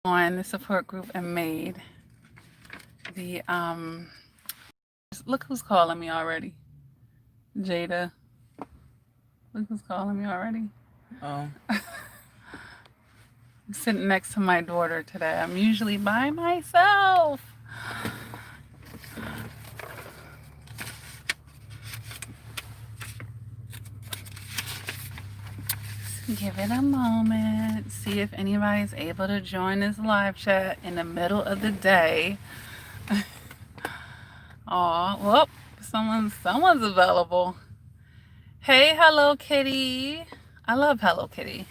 joined the support group and made the look who's calling me already. Jada. Look who's calling me already. Oh. I'm sitting next to my daughter today. I'm usually by myself. Give it a moment. See if anybody's able to join this live chat in the middle of the day. Aw, well, someone's available. Hey, Hello Kitty. I love Hello Kitty.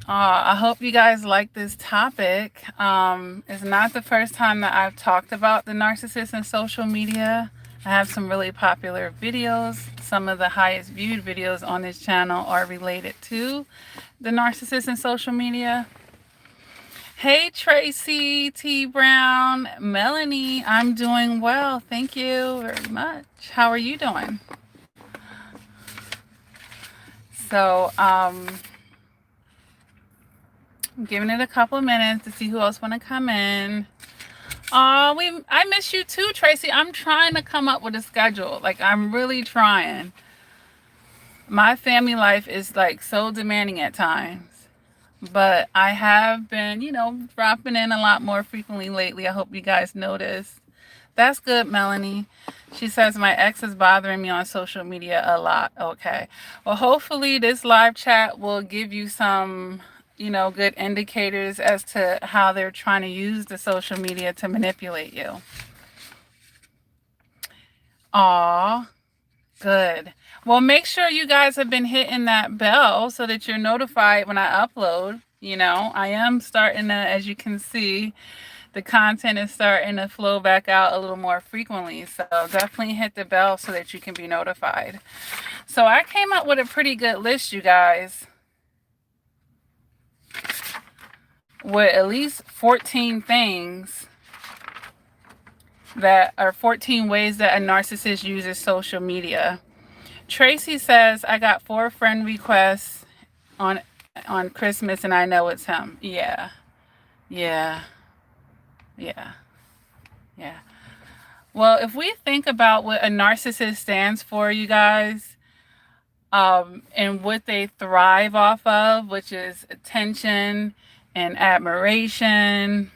I hope you guys like this topic. It's not the first time that I've talked about the narcissist in social media. I have some really popular videos. Some of the highest viewed videos on this channel are related to the narcissist in social media. Hey, Tracy, T. Brown, Melanie, I'm doing well. Thank you very much. How are you doing? So, I'm giving it a couple of minutes to see who else want to come in. I miss you too, Tracy. I'm trying to come up with a schedule. Like, I'm really trying. My family life is like so demanding at times, but I have been, dropping in a lot more frequently lately. I hope you guys noticed. That's good, Melanie. She says my ex is bothering me on social media a lot. Okay. Well, hopefully this live chat will give you some good indicators as to how they're trying to use the social media to manipulate you. Aw, good. Well, make sure you guys have been hitting that bell so that you're notified when I upload. I am starting to, as you can see, the content is starting to flow back out a little more frequently. So definitely hit the bell so that you can be notified. So I came up with a pretty good list, you guys, with at least 14 things that are 14 ways that a narcissist uses social media. Tracy says, I got 4 friend requests on Christmas and I know it's him. Yeah. Well, if we think about what a narcissist stands for, you guys, and what they thrive off of, which is attention and admiration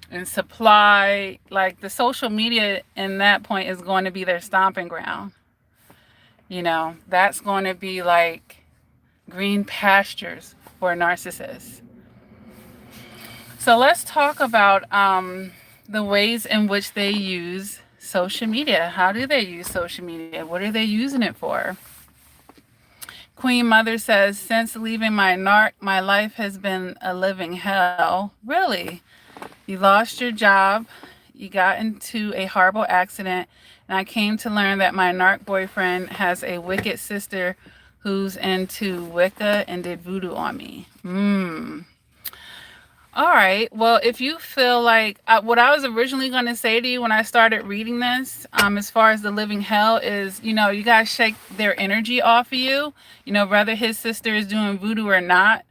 and supply, like the social media in that point is going to be their stomping ground. That's going to be like green pastures for a narcissist. So let's talk about the ways in which they use social media. How do they use social media? What are they using it for? Queen Mother says, since leaving my narc, my life has been a living hell. Really? You lost your job, you got into a horrible accident, and I came to learn that my narc boyfriend has a wicked sister who's into Wicca and did voodoo on me. All right. Well, if you feel like what I was originally going to say to you when I started reading this, as far as the living hell is, you guys shake their energy off of you, whether his sister is doing voodoo or not.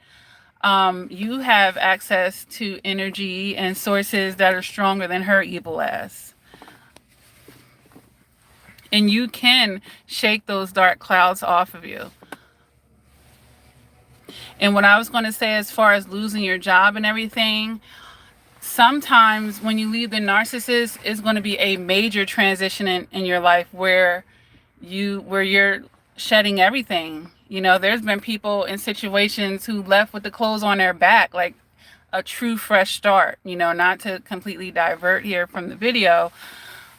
You have access to energy and sources that are stronger than her evil ass. And you can shake those dark clouds off of you. And what I was going to say as far as losing your job and everything, sometimes when you leave the narcissist, it's going to be a major transition in your life where you're shedding everything. There's been people in situations who left with the clothes on their back, like a true fresh start, not to completely divert here from the video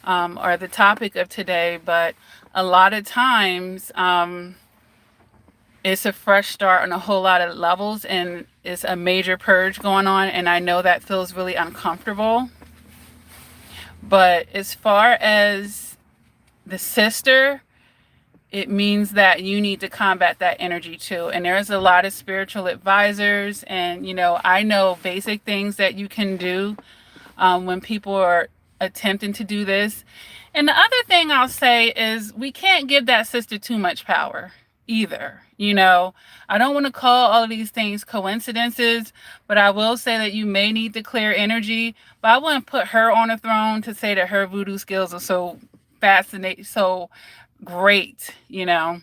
or the topic of today, but a lot of times it's a fresh start on a whole lot of levels, and it's a major purge going on, and I know that feels really uncomfortable. But as far as the sister, it means that you need to combat that energy too. And there's a lot of spiritual advisors, and I know basic things that you can do when people are attempting to do this. And the other thing I'll say is we can't give that sister too much power either. You know, I don't want to call all of these things coincidences, but I will say that you may need to clear energy. But I wouldn't put her on a throne to say that her voodoo skills are so fascinating, so great. You know,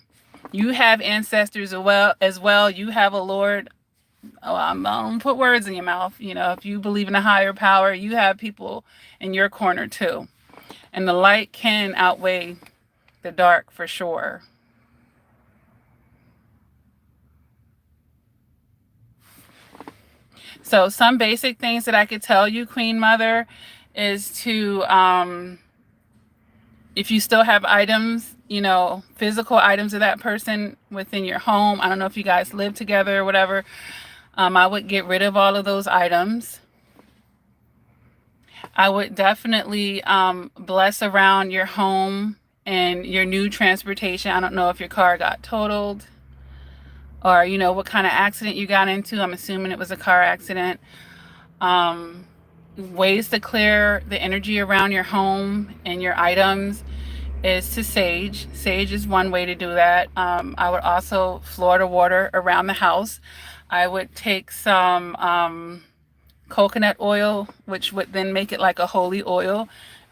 you have ancestors as well. You have a Lord. Oh, I don't put words in your mouth. You know, if you believe in a higher power, you have people in your corner too. And the light can outweigh the dark for sure. So some basic things that I could tell you, Queen Mother, is to, if you still have items, you know, physical items of that person within your home. I don't know if you guys live together or whatever. I would get rid of all of those items. I would definitely bless around your home and your new transportation. I don't know if your car got totaled or, you know, what kind of accident you got into. I'm assuming it was a car accident. Ways to clear the energy around your home and your items is to sage. Sage is one way to do that. I would also Florida water around the house. I would take some coconut oil, which would then make it like a holy oil.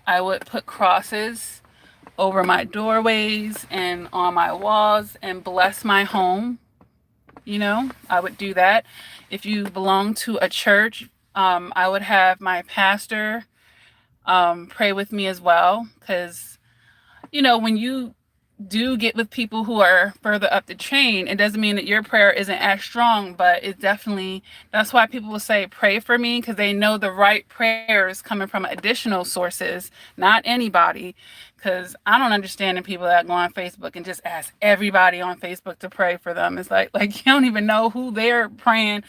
I would put crosses over my doorways and on my walls and bless my home. You know, I would do that. If you belong to a church, I would have my pastor pray with me as well. Because, you know, when you do get with people who are further up the chain, it doesn't mean that your prayer isn't as strong, but it definitely, that's why people will say, pray for me, because they know the right prayers coming from additional sources, not anybody. Because I don't understand the people that go on Facebook and just ask everybody on Facebook to pray for them. It's like you don't even know who they're praying,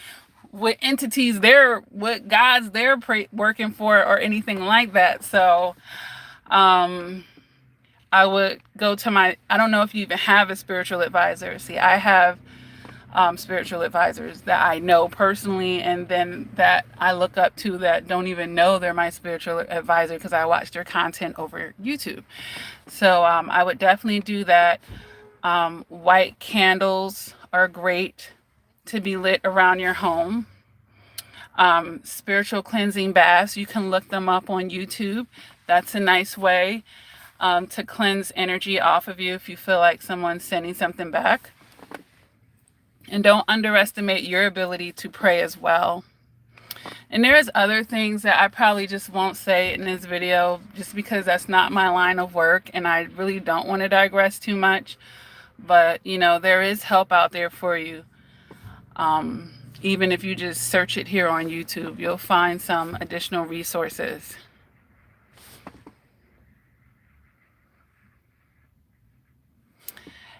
what entities what gods they're working for, or anything like that. So, I would go to I don't know if you even have a spiritual advisor. See, I have spiritual advisors that I know personally, and then that I look up to that don't even know they're my spiritual advisor because I watch their content over YouTube. So I would definitely do that. White candles are great to be lit around your home. Spiritual cleansing baths, you can look them up on YouTube. That's a nice way to cleanse energy off of you if you feel like someone's sending something back. And don't underestimate your ability to pray as well. And there's other things that I probably just won't say in this video just because that's not my line of work and I really don't want to digress too much. But, you know, there is help out there for you. Even if you just search it here on YouTube, you'll find some additional resources.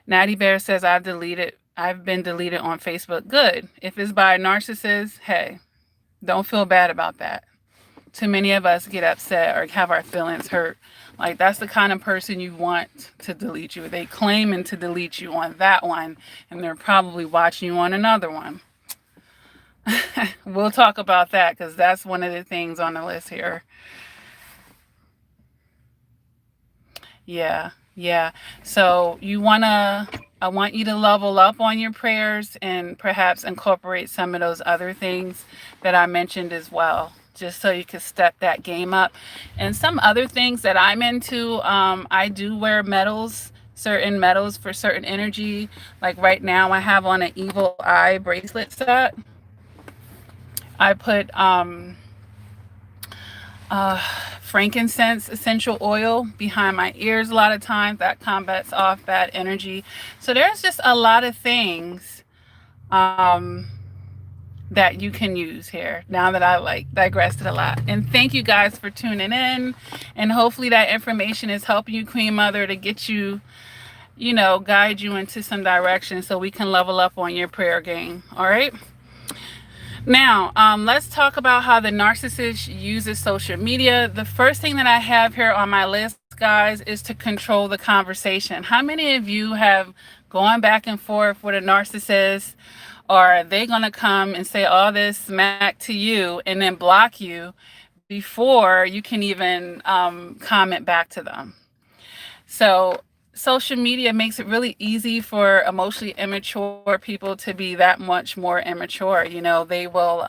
Natty Bear says, I've been deleted on Facebook. Good. If it's by a narcissist, hey, don't feel bad about that. Too many of us get upset or have our feelings hurt. Like, that's the kind of person you want to delete you. They claiming to delete you on that one, and they're probably watching you on another one. We'll talk about that because that's one of the things on the list here. Yeah. So I want you to level up on your prayers and perhaps incorporate some of those other things that I mentioned as well, just so you can step that game up. And some other things that I'm into, I do wear certain metals for certain energy. Like right now I have on an evil eye bracelet set. I put frankincense essential oil behind my ears a lot of times. That combats off bad energy. So there's just a lot of things that you can use here, now that I digressed a lot. And thank you guys for tuning in, and hopefully that information is helping you, Queen Mother, to get you, you know, guide you into some direction so we can level up on your prayer game. All right. Now, let's talk about how the narcissist uses social media. The first thing that I have here on my list, guys, is to control the conversation. How many of you have gone back and forth with a narcissist, or are they going to come and say all this smack to you and then block you before you can even comment back to them? So social media makes it really easy for emotionally immature people to be that much more immature. You know, they will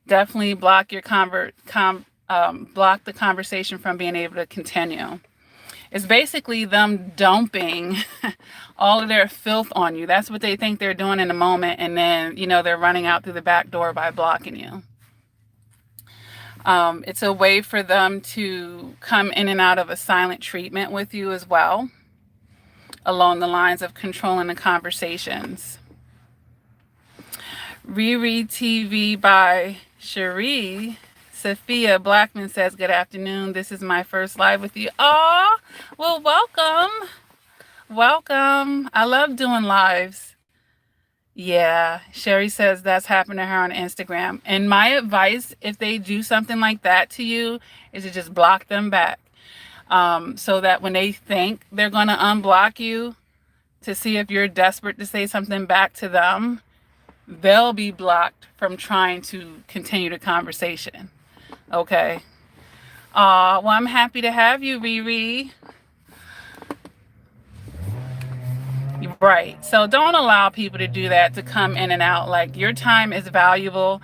definitely block your block the conversation from being able to continue. It's basically them dumping all of their filth on you. That's what they think they're doing in the moment, and then, you know, they're running out through the back door by blocking you. It's a way for them to come in and out of a silent treatment with you as well, along the lines of controlling the conversations. Reread TV by Cherie. Sophia Blackman says, good afternoon. This is my first live with you. Oh, well, welcome. Welcome. I love doing lives. Yeah, Sherry says that's happened to her on Instagram. And my advice, if they do something like that to you, is to just block them back. So that when they think they're going to unblock you to see if you're desperate to say something back to them, they'll be blocked from trying to continue the conversation. Okay. Well, I'm happy to have you, Riri. Right. So don't allow people to do that, to come in and out. Like, your time is valuable.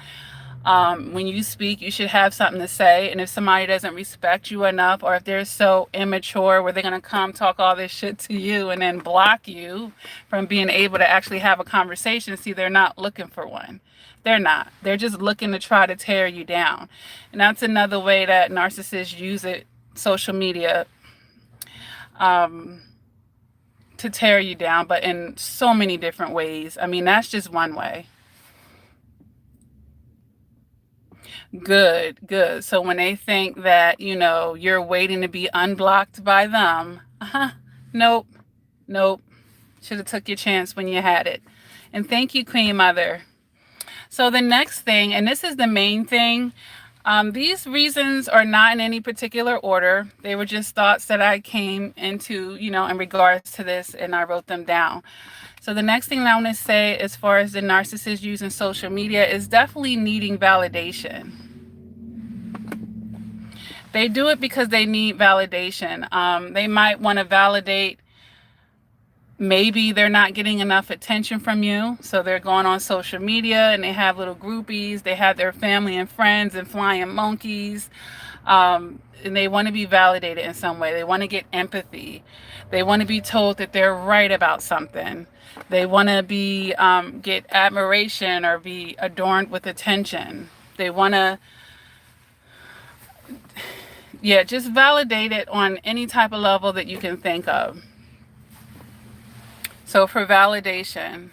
When you speak, you should have something to say. And if somebody doesn't respect you enough, or if they're so immature where they're going to come talk all this shit to you and then block you from being able to actually have a conversation, see, they're not looking for one. They're not. They're just looking to try to tear you down. And that's another way that narcissists use it, social media, to tear you down, but in so many different ways. I mean, that's just one way. Good, good. So when they think that, you know, you're waiting to be unblocked by them, nope, nope. Should have took your chance when you had it. And thank you, Queen Mother. So the next thing, and this is the main thing, these reasons are not in any particular order. They were just thoughts that I came into, you know, in regards to this, and I wrote them down. So the next thing that I want to say, as far as the narcissist using social media, is definitely needing validation. They do it because they need validation. They might want to validate, maybe they're not getting enough attention from you, so they're going on social media and they have little groupies, they have their family and friends and flying monkeys, and they want to be validated in some way. They want to get empathy. They want to be told that they're right about something. They want to be get admiration or be adorned with attention. They want to, yeah, just validate it on any type of level that you can think of. So for validation,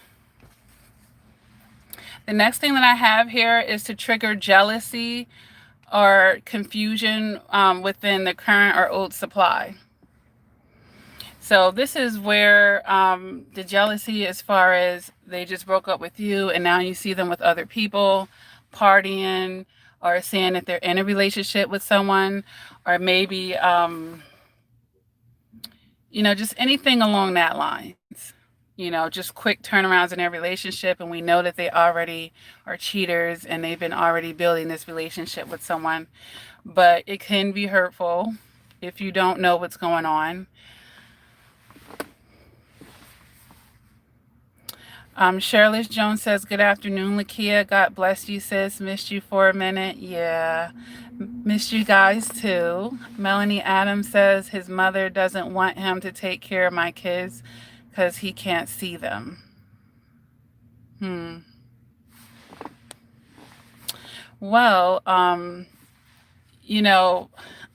the next thing that I have here is to trigger jealousy or confusion within the current or old supply. So this is where the jealousy, as far as they just broke up with you and now you see them with other people partying, or saying that they're in a relationship with someone, or maybe, you know, just anything along that lines. You know, just quick turnarounds in their relationship, and we know that they already are cheaters and they've been already building this relationship with someone. But it can be hurtful if you don't know what's going on. Shirley Jones says, good afternoon, Lakia. God bless you, sis. Missed you for a minute. Yeah, missed you guys too. Melanie Adams says his mother doesn't want him to take care of my kids because he can't see them. Well, you know,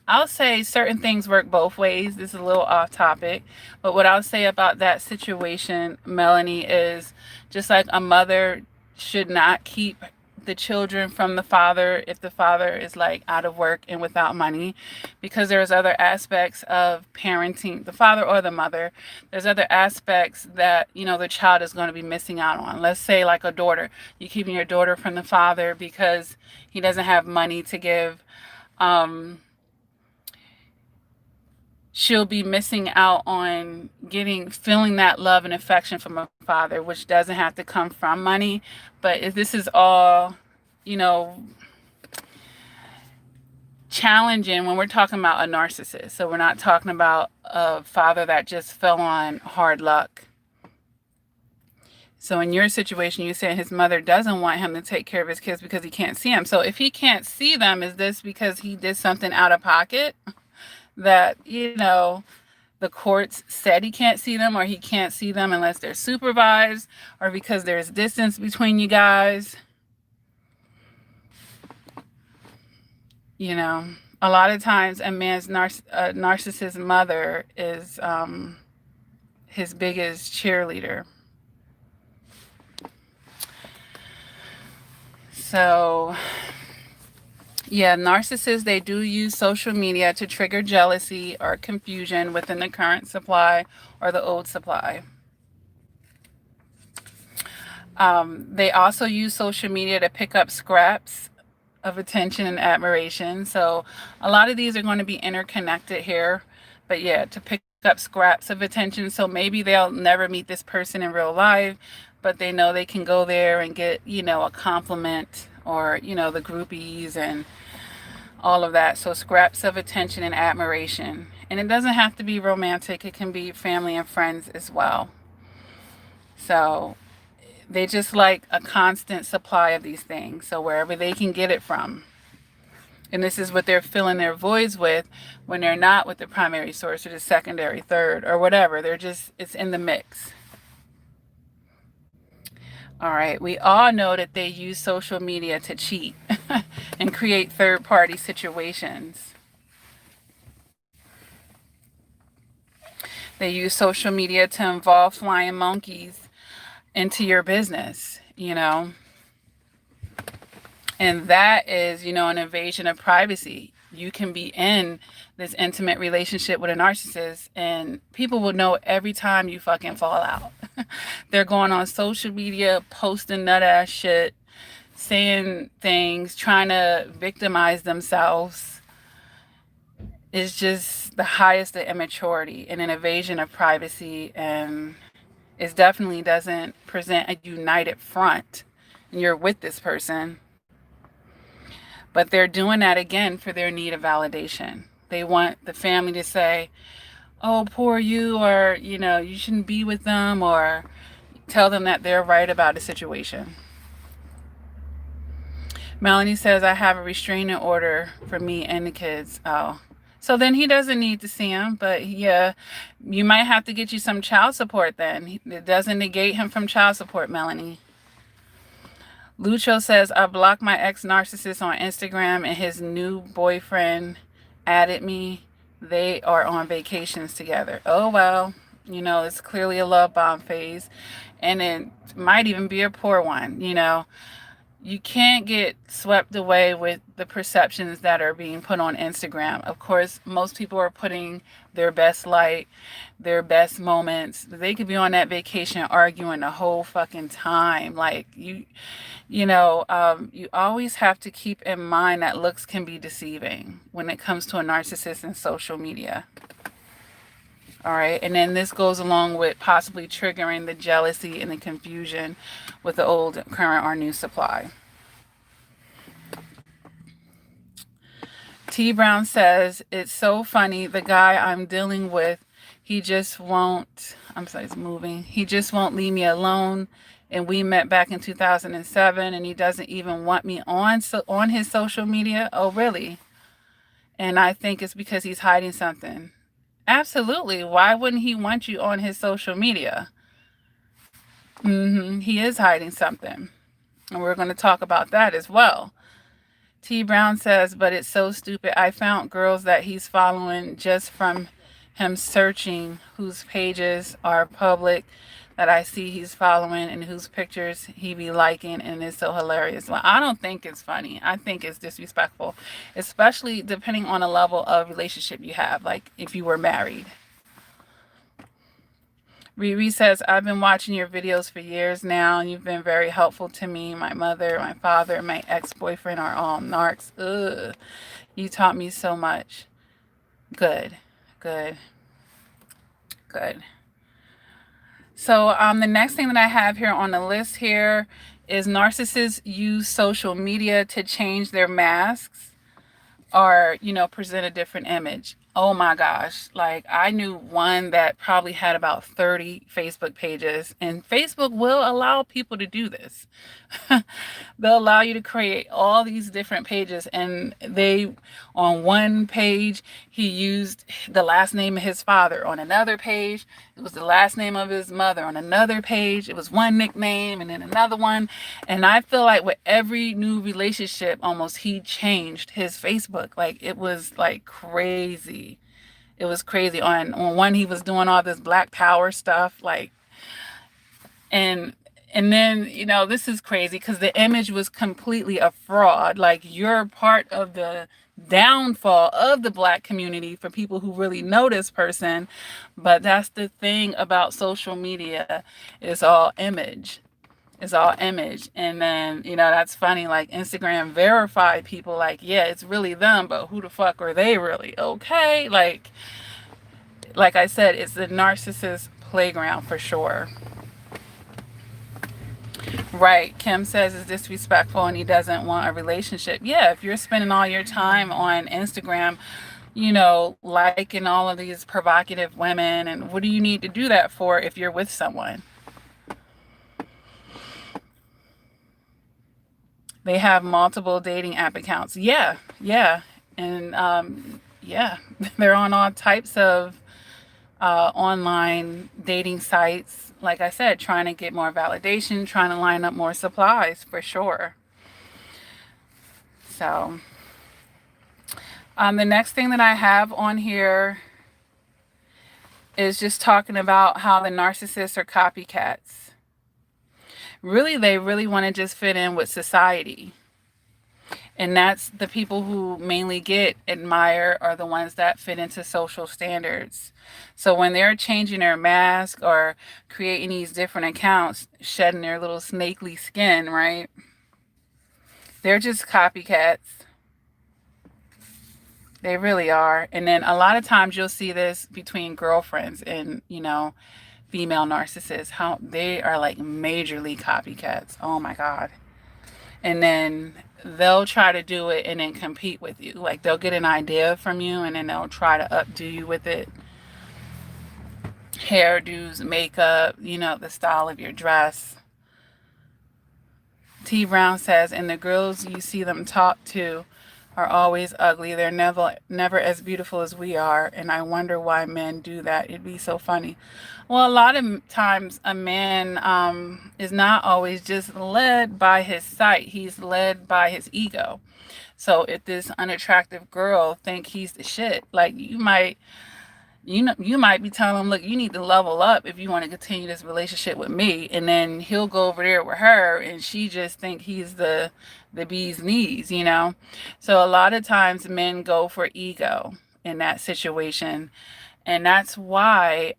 I'll say certain things work both ways. This is a little off topic, but what I'll say about that situation, Melanie, is just like a mother should not keep the children from the father if the father is like out of work and without money, because there's other aspects of parenting, the father or the mother. There's other aspects that, you know, the child is going to be missing out on. Let's say like a daughter, you're keeping your daughter from the father because he doesn't have money to give. She'll be missing out on feeling that love and affection from a father, which doesn't have to come from money. But if this is all, you know, challenging when we're talking about a narcissist. So we're not talking about a father that just fell on hard luck. So in your situation, you said his mother doesn't want him to take care of his kids because he can't see them. So if he can't see them, is this because he did something out of pocket that, the courts said he can't see them, or he can't see them unless they're supervised, or because there's distance between you guys? A lot of times a man's narcissist mother is his biggest cheerleader. So, yeah, narcissists, they do use social media to trigger jealousy or confusion within the current supply or the old supply. They also use social media to pick up scraps of attention and admiration. So a lot of these are going to be interconnected here. But yeah, to pick up scraps of attention. So maybe they'll never meet this person in real life, but they know they can go there and get, a compliment, or, the groupies and all of that. So scraps of attention and admiration. And it doesn't have to be romantic. It can be family and friends as well. So they just like a constant supply of these things. So wherever they can get it from. And this is what they're filling their voids with when they're not with the primary source or the secondary, third, or whatever. It's in the mix. All right. We all know that they use social media to cheat and create third-party situations. They use social media to involve flying monkeys into your business, and that is, an invasion of privacy. You can be in this intimate relationship with a narcissist and people will know every time you fucking fall out. They're going on social media, posting nut ass shit, saying things, trying to victimize themselves. It's just the highest of immaturity and an invasion of privacy, and it definitely doesn't present a united front and you're with this person. But they're doing that again for their need of validation. They want the family to say, oh, poor you, or, you shouldn't be with them, or tell them that they're right about a situation. Melanie says, I have a restraining order for me and the kids. Oh, so then he doesn't need to see him, but yeah, you might have to get you some child support then. It doesn't negate him from child support, Melanie. Lucho says, I blocked my ex-narcissist on Instagram and his new boyfriend added me. They are on vacations together. Oh, well, it's clearly a love bomb phase, and it might even be a poor one, You can't get swept away with the perceptions that are being put on Instagram. Of course, most people are putting their best light, their best moments. They could be on that vacation arguing the whole fucking time. Like, you always have to keep in mind that looks can be deceiving when it comes to a narcissist and social media. All right, and then this goes along with possibly triggering the jealousy and the confusion with the old, current, or new supply. T. Brown says, it's so funny. The guy I'm dealing with, he just won't, it's moving. He just won't leave me alone. And we met back in 2007, and he doesn't even want me on his social media. Oh, really? And I think it's because he's hiding something. Absolutely. Why wouldn't he want you on his social media? He is hiding something. And we're going to talk about that as well. T. Brown says, but it's so stupid. I found girls that he's following just from him searching whose pages are public that I see he's following and whose pictures he be liking, and it's so hilarious. Well, I don't think it's funny. I think it's disrespectful, especially depending on the level of relationship you have, like if you were married. Riri says, I've been watching your videos for years now, and you've been very helpful to me. My mother, my father, my ex-boyfriend are all narcs. Ugh. You taught me so much. Good. So the next thing that I have here on the list here is narcissists use social media to change their masks. or, you know, present a different image. Oh my gosh. Like, I knew one that probably had about 30 Facebook pages, and Facebook will allow people to do this. They'll allow you to create all these different pages, and on one page, he used the last name of his father. On another page, it was the last name of his mother. On another page, it was one nickname and then another one. And I feel like with every new relationship, almost, he changed his Facebook. Like, it was like crazy. It was crazy. On one, he was doing all this Black Power stuff, like, and and then, you know, this is crazy because the image was completely a fraud. Like, you're part of the downfall of the Black community for people who really know this person. But that's the thing about social media. It's all image. It's all image. And then, you know, that's funny. Like, Instagram verified people, like, yeah, it's really them, but who the fuck are they really? Okay. Like I said, it's the narcissist playground for sure. Right. Kim says it's disrespectful and he doesn't want a relationship. Yeah, if you're spending all your time on Instagram, you know, liking all of these provocative women, and what do you need to do that for if you're with someone? They have multiple dating app accounts. Yeah, yeah. And yeah, they're on all types of online dating sites. Like I said, trying to get more validation, trying to line up more supplies for sure. So, the next thing that I have on here is just talking about how the narcissists are copycats. Really, they really want to just fit in with society. And that's the people who mainly get admired are the ones that fit into social standards. So when they're changing their mask or creating these different accounts, shedding their little snakely skin, right? They're just copycats. They really are. And then a lot of times you'll see this between girlfriends and, you know, female narcissists, how they are like majorly copycats. Oh my God. And then they'll try to do it and then compete with you. Like, they'll get an idea from you and then they'll try to updo you with it. Hairdos, makeup, you know, the style of your dress. T Brown says, and the girls you see them talk to are always ugly. They're never as beautiful as we are, and I wonder why men do that. It'd be so funny. Well, a lot of times a man is not always just led by his sight. He's led by his ego. So if this unattractive girl think he's the shit, like, you might be telling him, look, you need to level up if you want to continue this relationship with me. And then he'll go over there with her and she just think he's the bee's knees, you know? So a lot of times men go for ego in that situation. And that's why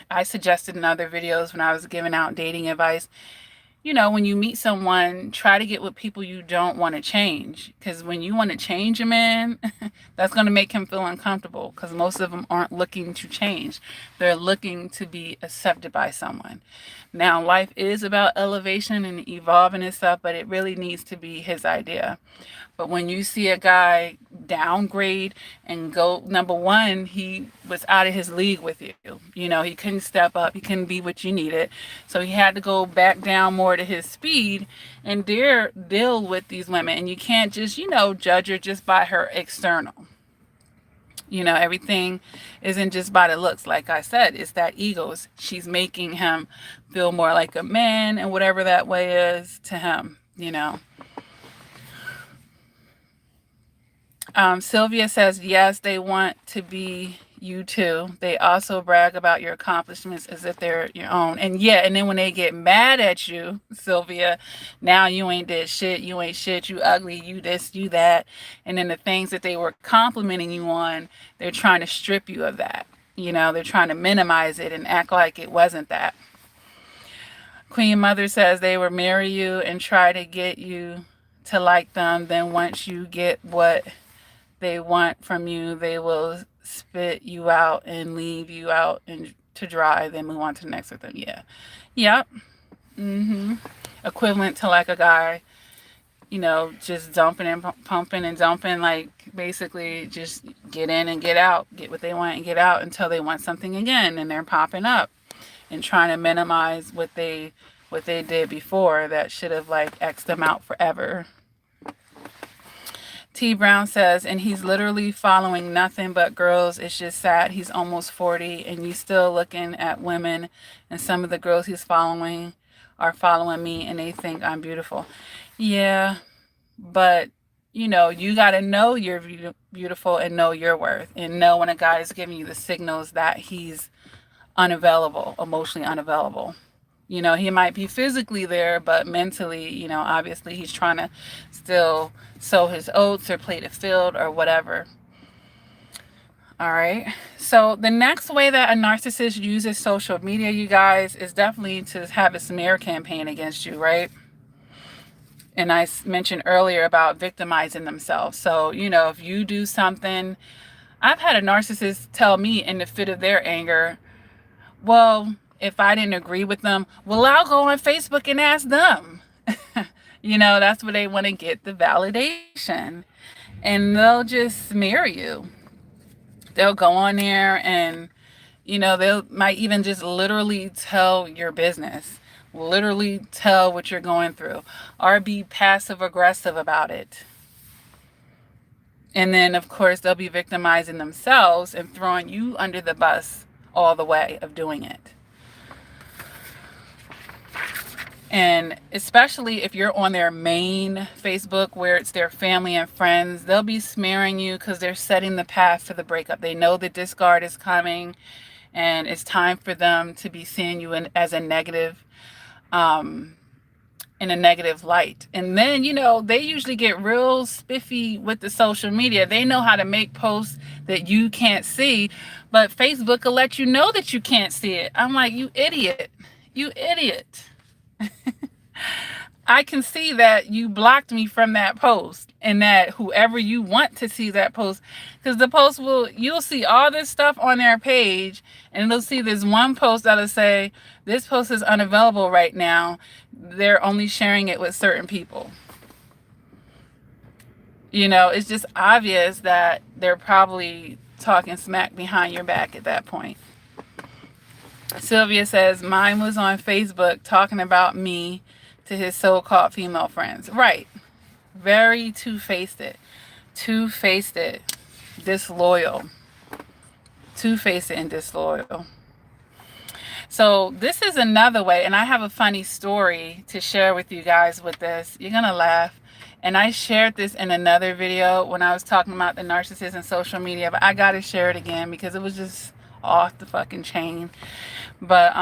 I suggested in other videos when I was giving out dating advice, you know, when you meet someone, try to get with people you don't want to change. Because when you want to change a man, that's going to make him feel uncomfortable, because most of them aren't looking to change. They're looking to be accepted by someone. Now, life is about elevation and evolving and stuff, but it really needs to be his idea. But when you see a guy downgrade and go, number one, he was out of his league with you. You know, he couldn't step up. He couldn't be what you needed. So he had to go back down more to his speed and deal with these women. And you can't just, you know, judge her just by her external. You know, everything isn't just by the looks. Like I said, it's that ego. She's making him feel more like a man, and whatever that way is to him, you know. Sylvia says, yes, they want to be you too. They also brag about your accomplishments as if they're your own. And yeah, and then when they get mad at you, Sylvia, now you ain't did shit, you ain't shit, you ugly, you this, you that. And then the things that they were complimenting you on, they're trying to strip you of that. You know, they're trying to minimize it and act like it wasn't that. Queen Mother says they will marry you and try to get you to like them. Then once you get what they want from you, they will spit you out and leave you out and to dry, then move on to the next with them. Yeah. Yep. Equivalent to like a guy, you know, just dumping and pumping and dumping. Like, basically just get in and get out, get what they want and get out until they want something again, and they're popping up and trying to minimize what they did before that should have like X'd them out forever. T Brown says, and he's literally following nothing but girls. It's just sad. He's almost 40 and he's still looking at women, and some of the girls he's following are following me and they think I'm beautiful. Yeah, but you know, you got to know you're beautiful and know your worth, and know when a guy is giving you the signals that he's unavailable, emotionally unavailable. You know, he might be physically there, but mentally, you know, obviously he's trying to still sow his oats or play the field or whatever. All right. So the next way that a narcissist uses social media, you guys, is definitely to have a smear campaign against you, right? And I mentioned earlier about victimizing themselves. So, you know, if you do something, I've had a narcissist tell me in the fit of their anger, well, if I didn't agree with them, well, I'll go on Facebook and ask them. You know, that's where they want to get the validation. And they'll just smear you. They'll go on there and, you know, they might even just literally tell your business. Literally tell what you're going through. Or be passive aggressive about it. And then, of course, they'll be victimizing themselves and throwing you under the bus all the way of doing it. And especially if you're on their main Facebook where it's their family and friends, they'll be smearing you because they're setting the path for the breakup. They know the discard is coming and it's time for them to be seeing you as a negative, in a negative light. And then, you know, they usually get real spiffy with the social media. They know how to make posts that you can't see, but Facebook will let you know that you can't see it. I'm like, you idiot. You idiot. I can see that you blocked me from that post, and that whoever you want to see that post, because the post you'll see all this stuff on their page, and it'll see this one post that'll say, this post is unavailable right now. They're only sharing it with certain people. You know, it's just obvious that they're probably talking smack behind your back at that point. Sylvia says, mine was on Facebook talking about me to his so-called female friends. Right. Very two-faced it. Two-faced it. Disloyal. Two-faced it and disloyal. So this is another way, and I have a funny story to share with you guys with this. You're going to laugh. And I shared this in another video when I was talking about the narcissist and social media, but I got to share it again because it was just off the fucking chain. But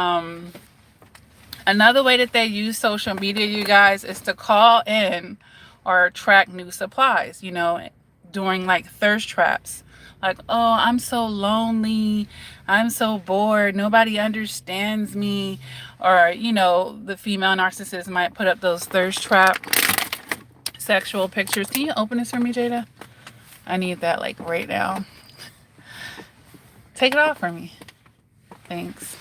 another way that they use social media, you guys, is to call in or track new supplies, you know, during like thirst traps. Like, oh, I'm so lonely. I'm so bored. Nobody understands me. Or, you know, the female narcissist might put up those thirst trap sexual pictures. Can you open this for me, Jada? I need that like right now. Take it off for me. Thanks.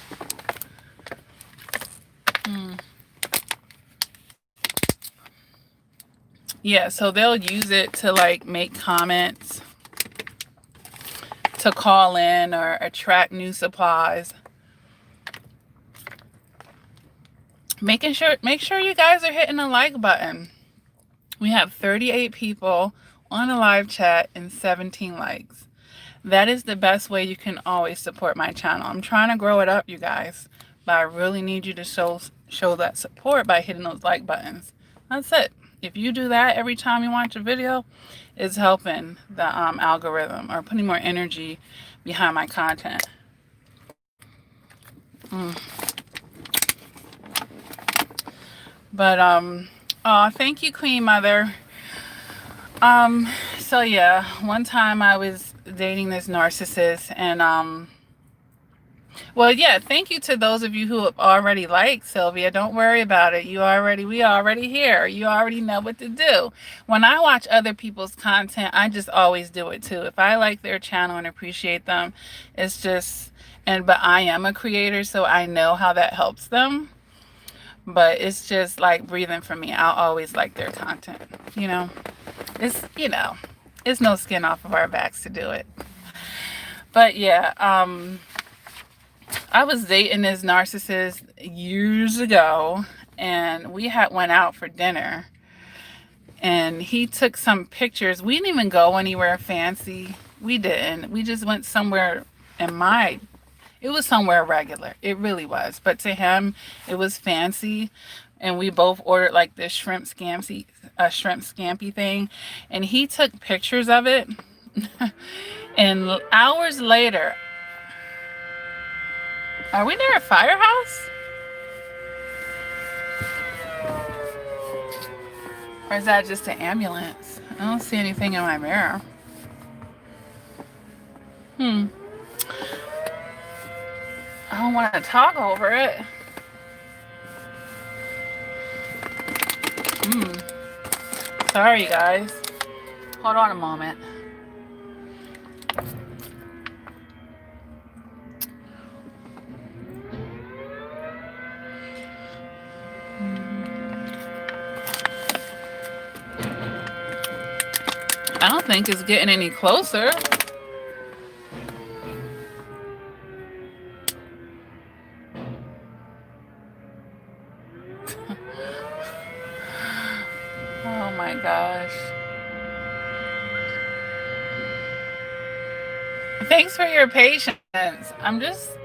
Yeah, so they'll use it to like make comments, to call in or attract new supplies. Make sure you guys are hitting the like button. We have 38 people on the live chat and 17 likes. That is the best way you can always support my channel. I'm trying to grow it up, you guys, but I really need you to show that support by hitting those like buttons. That's it. If you do that every time you watch a video, it's helping the algorithm or putting more energy behind my content. But oh, thank you, Queen Mother. So yeah, one time I was dating this narcissist, and well, yeah, thank you to those of you who have already liked Sylvia. Don't worry about it. We already here. You already know what to do. When I watch other people's content, I just always do it too. If I like their channel and appreciate them, it's just, but I am a creator, so I know how that helps them. But it's just like breathing for me. I'll always like their content, you know. It's, you know, It's no skin off of our backs to do it. But yeah, I was dating this narcissist years ago, and we had went out for dinner, and he took some pictures. We didn't even go anywhere fancy. We didn't. We just went somewhere in my it was somewhere regular. It really was. But to him, it was fancy. And we both ordered like this shrimp scampi thing. And he took pictures of it. And hours later, are we near a firehouse? Or is that just an ambulance? I don't see anything in my mirror. I don't want to talk over it. Sorry, guys. Hold on a moment. I don't think it's getting any closer. Oh my gosh. Thanks for your patience. I guess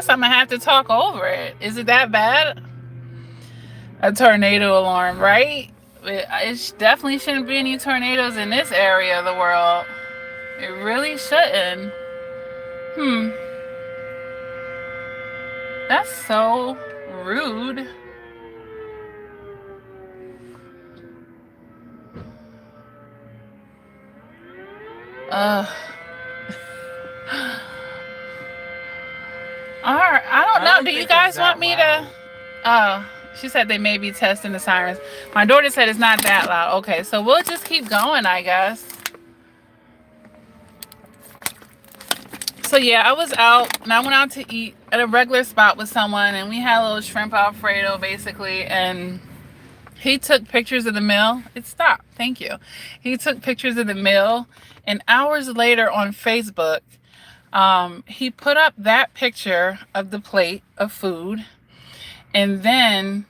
I'm gonna have to talk over it. Is it that bad? A tornado alarm, right? It definitely shouldn't be any tornadoes in this area of the world. It really shouldn't. That's so rude. Alright, I don't know. Do you guys want me to? Oh, she said they may be testing the sirens. My daughter said it's not that loud. Okay, so we'll just keep going, I guess. So yeah, I was out and I went out to eat at a regular spot with someone, and we had a little shrimp Alfredo basically, and he took pictures of the meal. It stopped. Thank you. He took pictures of the meal, and hours later on Facebook, he put up that picture of the plate of food, and then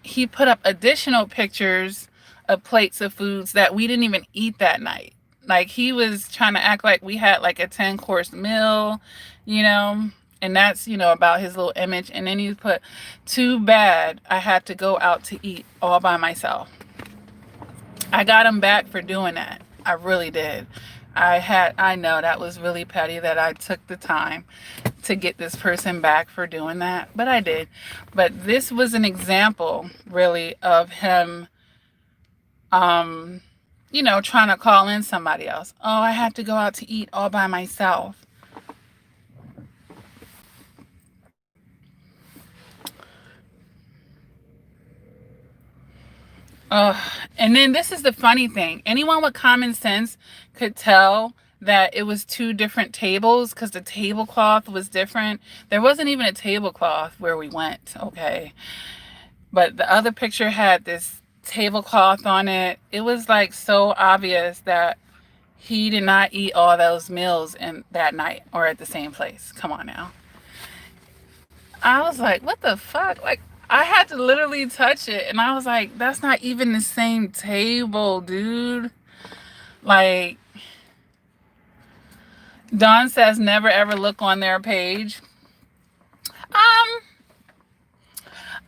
he put up additional pictures of plates of foods that we didn't even eat that night. Like, he was trying to act like we had like a 10-course meal, and that's, about his little image. And then he put, too bad I had to go out to eat all by myself. I got him back for doing that. I really did. I know that was really petty that I took the time to get this person back for doing that, but I did. But this was an example really of him, trying to call in somebody else. Oh, I had to go out to eat all by myself. And then this is the funny thing. Anyone with common sense could tell that it was two different tables because the tablecloth was different. There wasn't even a tablecloth where we went, okay? But the other picture had this tablecloth on it. It was like so obvious that he did not eat all those meals in that night or at the same place. Come on now. I was like, what the fuck? Like, I had to literally touch it, and I was like, that's not even the same table, dude. Like, Dawn says never ever look on their page.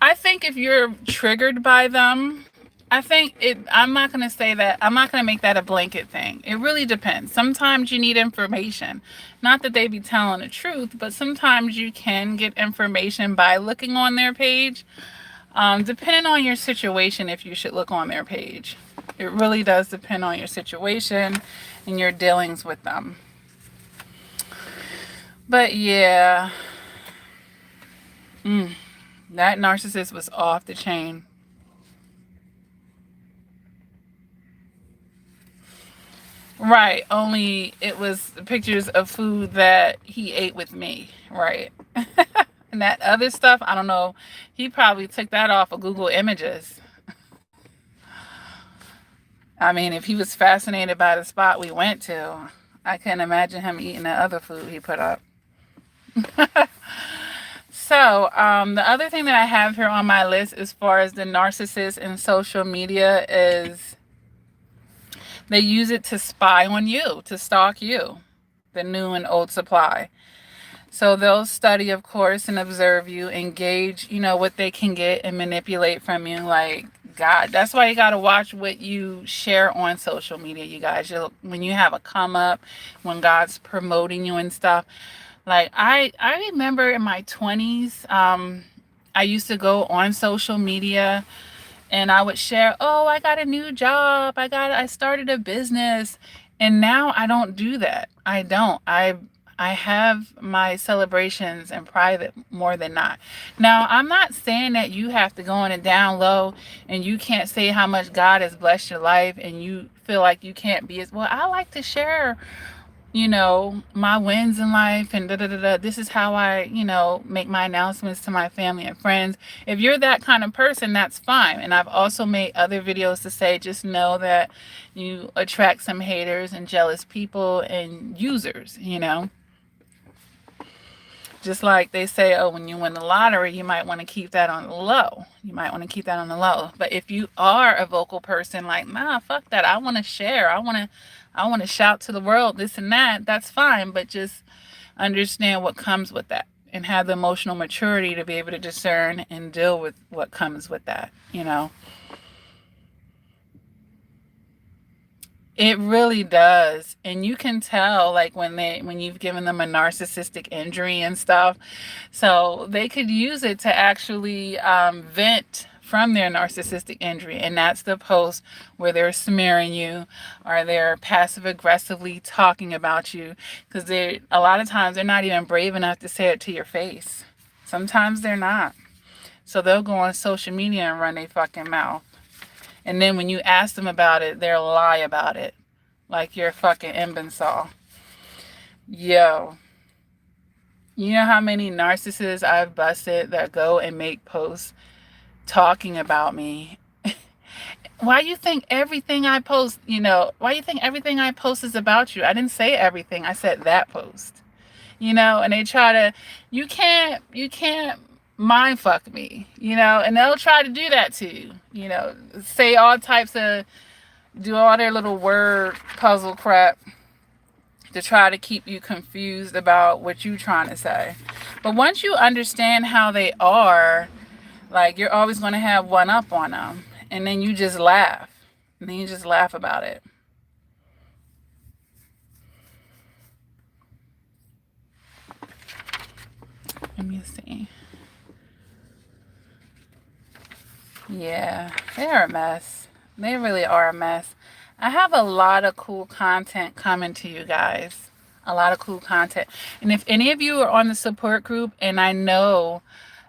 I think if you're triggered by them, I'm not going to say that. I'm not going to make that a blanket thing. It really depends. Sometimes you need information. Not that they be telling the truth, but sometimes you can get information by looking on their page. Depending on your situation, if you should look on their page. It really does depend on your situation and your dealings with them. But yeah. That narcissist was off the chain. Right, only it was pictures of food that he ate with me, right? And that other stuff, I don't know, he probably took that off of Google Images. I mean, if he was fascinated by the spot we went to, I couldn't imagine him eating the other food he put up. So, the other thing that I have here on my list as far as the narcissist in social media is they use it to spy on you, to stalk you, the new and old supply. So they'll study, of course, and observe you, engage, what they can get and manipulate from you. Like, God, that's why you got to watch what you share on social media, you guys. When you have a come up, when God's promoting you and stuff. Like, I remember in my 20s, I used to go on social media and I would share, oh, I got a new job. I started a business. And now I don't do that. I don't. I have my celebrations in private more than not. Now, I'm not saying that you have to go on and down low and you can't say how much God has blessed your life and you feel like you can't be as well. I like to share my wins in life and this is how I, make my announcements to my family and friends. If you're that kind of person, that's fine. And I've also made other videos to say, just know that you attract some haters and jealous people and users, Just like they say, oh, when you win the lottery, you might want to keep that on the low. But if you are a vocal person, like, nah, fuck that. I want to share. I want to shout to the world, this and that. That's fine. But just understand what comes with that and have the emotional maturity to be able to discern and deal with what comes with that, It really does. And you can tell, like, when you've given them a narcissistic injury and stuff. So they could use it to actually vent from their narcissistic injury. And that's the post where they're smearing you or they're passive aggressively talking about you. Because a lot of times they're not even brave enough to say it to your face. Sometimes they're not. So they'll go on social media and run their fucking mouth. And then when you ask them about it, they'll lie about it. Like you're a fucking imbecile. Yo. You know how many narcissists I've busted that go and make posts talking about me? Why you think everything I post, why you think everything I post is about you? I didn't say everything. I said that post. And they try to, you can't mind fuck me, and they'll try to do that to you, say all types of, do all their little word puzzle crap to try to keep you confused about what you're trying to say. But once you understand how they are, like, you're always going to have one up on them, and then you just laugh, about it. Let me see. Yeah, they're a mess. They really are a mess. I have a lot of cool content coming to you guys. A lot of cool content. And if any of you are on the support group and I know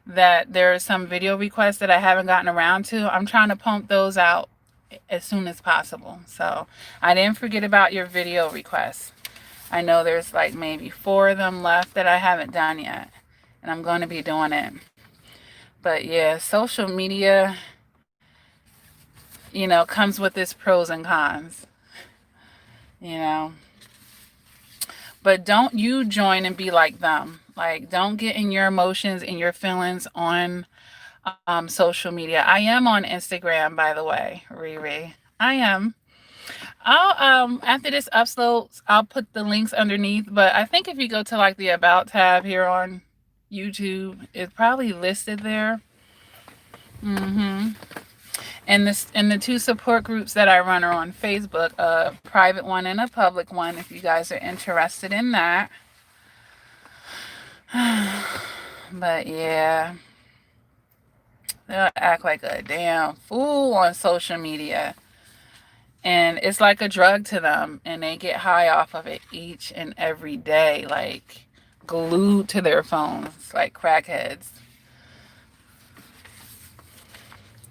that there are some video requests that I haven't gotten around to, I'm trying to pump those out as soon as possible. So I didn't forget about your video requests. I know there's like maybe 4 of them left that I haven't done yet. And I'm going to be doing it. But yeah, social media, comes with its pros and cons, But don't you join and be like them. Like, don't get in your emotions and your feelings on social media. I am on Instagram, by the way, Riri. I am. I'll after this uploads, I'll put the links underneath. But I think if you go to like the About tab here on YouTube, it's probably listed there. And the 2 support groups that I run are on Facebook, a private one and a public one, if you guys are interested in that. But yeah, they'll act like a damn fool on social media. And it's like a drug to them, and they get high off of it each and every day, like glued to their phones, like crackheads.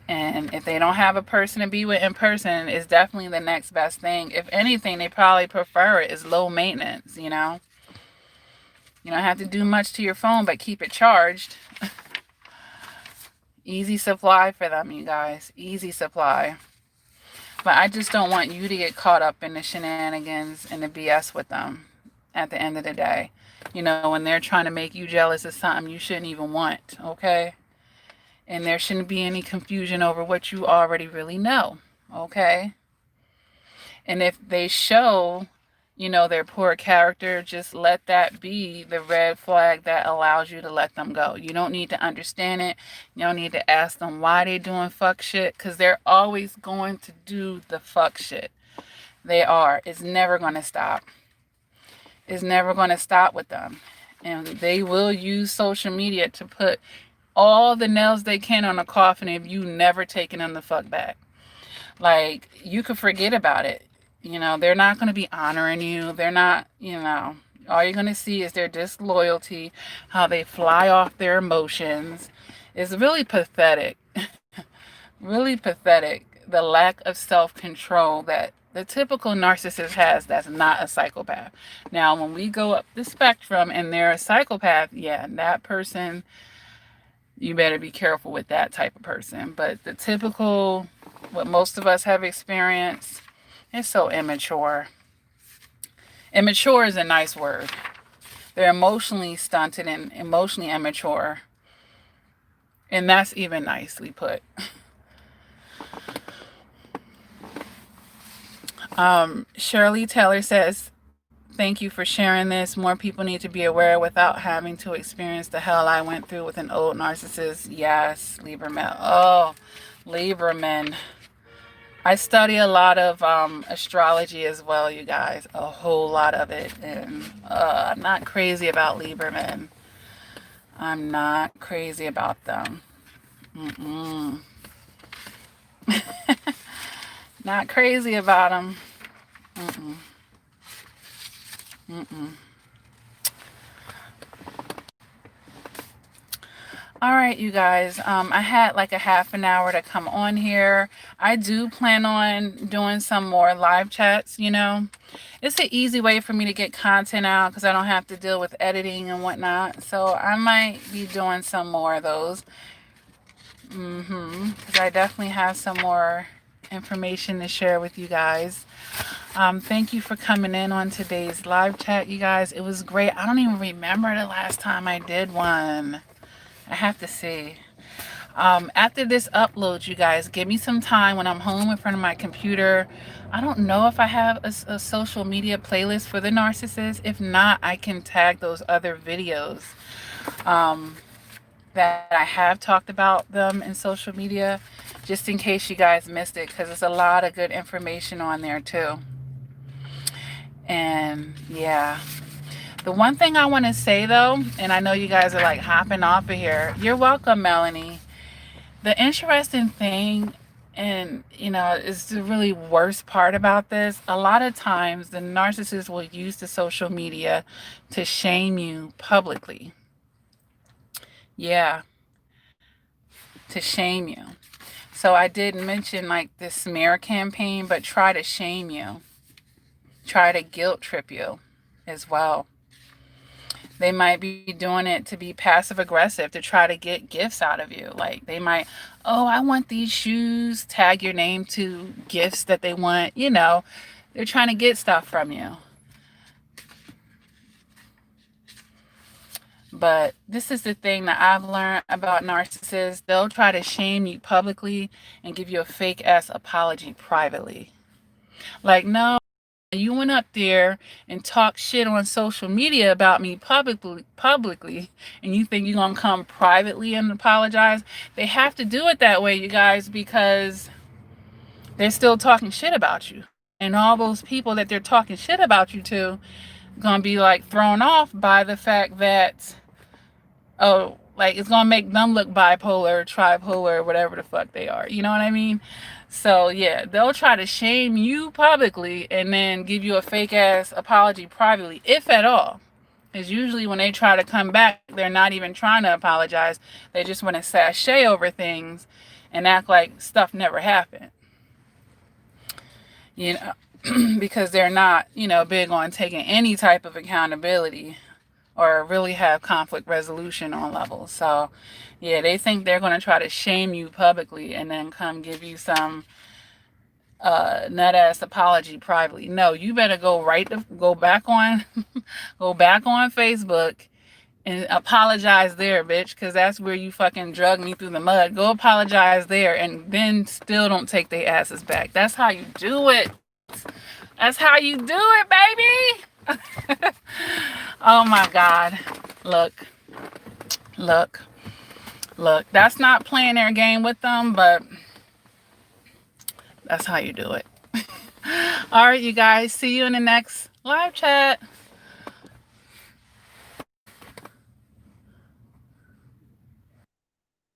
And if they don't have a person to be with in person, it's definitely the next best thing. If anything, they probably prefer it. It's low maintenance, You don't have to do much to your phone but keep it charged. Easy supply for them, you guys. Easy supply. But I just don't want you to get caught up in the shenanigans and the BS with them at the end of the day. You know, when they're trying to make you jealous of something you shouldn't even want, okay? And there shouldn't be any confusion over what you already really know, okay? And if they show, you know, their poor character, just let that be the red flag that allows you to let them go. You don't need to understand it. You don't need to ask them why they doing fuck shit, because they're always going to do the fuck shit. They are. It's never going to stop. It's never going to stop with them. And they will use social media to put all the nails they can on a coffin if you never taken them the fuck back. Like, you could forget about it. You know, they're not going to be honoring you. They're not, you know, all you're going to see is their disloyalty, how they fly off their emotions. It's really pathetic. Really pathetic. The lack of self-control that the typical narcissist has that's not a psychopath. Now, when we go up the spectrum and they're a psychopath, yeah, that person, you better be careful with that type of person. But the typical, what most of us have experienced, is so immature. Immature is a nice word. They're emotionally stunted and emotionally immature. And that's even nicely put. Shirley Taylor says, thank you for sharing this. More people need to be aware without having to experience the hell I went through with an old narcissist. Yes, Lieberman. Oh, Lieberman. I study a lot of astrology as well, you guys. A whole lot of it. And I'm not crazy about Lieberman. I'm not crazy about them. Not crazy about them. All right, you guys. I had like a half an hour to come on here. I do plan on doing some more live chats, you know. It's an easy way for me to get content out because I don't have to deal with editing and whatnot. So I might be doing some more of those. Because I definitely have some more information to share with you guys. Thank you for coming in on today's live chat, you guys. It was great. I don't even remember the last time I did one. I have to see. After this upload, you guys, give me some time when I'm home in front of my computer. I don't know if I have a social media playlist for the narcissist. If not, I can tag those other videos that I have talked about them in social media, just in case you guys missed it, because there's a lot of good information on there too. And yeah. The one thing I want to say though, and I know you guys are like hopping off of here. You're welcome, Melanie. The interesting thing, and you know, is the really worst part about this, a lot of times the narcissist will use the social media to shame you publicly. Yeah, to shame you. So I did mention like this smear campaign, but try to shame you. Try to guilt trip you as well. They might be doing it to be passive aggressive, to try to get gifts out of you. Like they might, oh, I want these shoes, tag your name to gifts that they want. You know, they're trying to get stuff from you. But this is the thing that I've learned about narcissists. They'll try to shame you publicly and give you a fake ass apology privately. Like, no, you went up there and talked shit on social media about me publicly, and you think you're going to come privately and apologize? They have to do it that way, you guys, because they're still talking shit about you. And all those people that they're talking shit about you to going to be like thrown off by the fact that, oh, like it's going to make them look bipolar, tripolar, whatever the fuck they are. You know what I mean? So yeah, they'll try to shame you publicly and then give you a fake ass apology privately, if at all. Because usually when they try to come back, they're not even trying to apologize. They just want to sashay over things and act like stuff never happened. You know, because they're not, you know, big on taking any type of accountability or really have conflict resolution on levels. So yeah, they think they're going to try to shame you publicly and then come give you some nut ass apology privately. No, you better go back on go back on Facebook and apologize there, bitch, because that's where you fucking drug me through the mud. Go apologize there and then still don't take their asses back. That's how you do it. That's how you do it, baby. Oh my God. Look. That's not playing their game with them, but that's how you do it. All right, you guys. See you in the next live chat.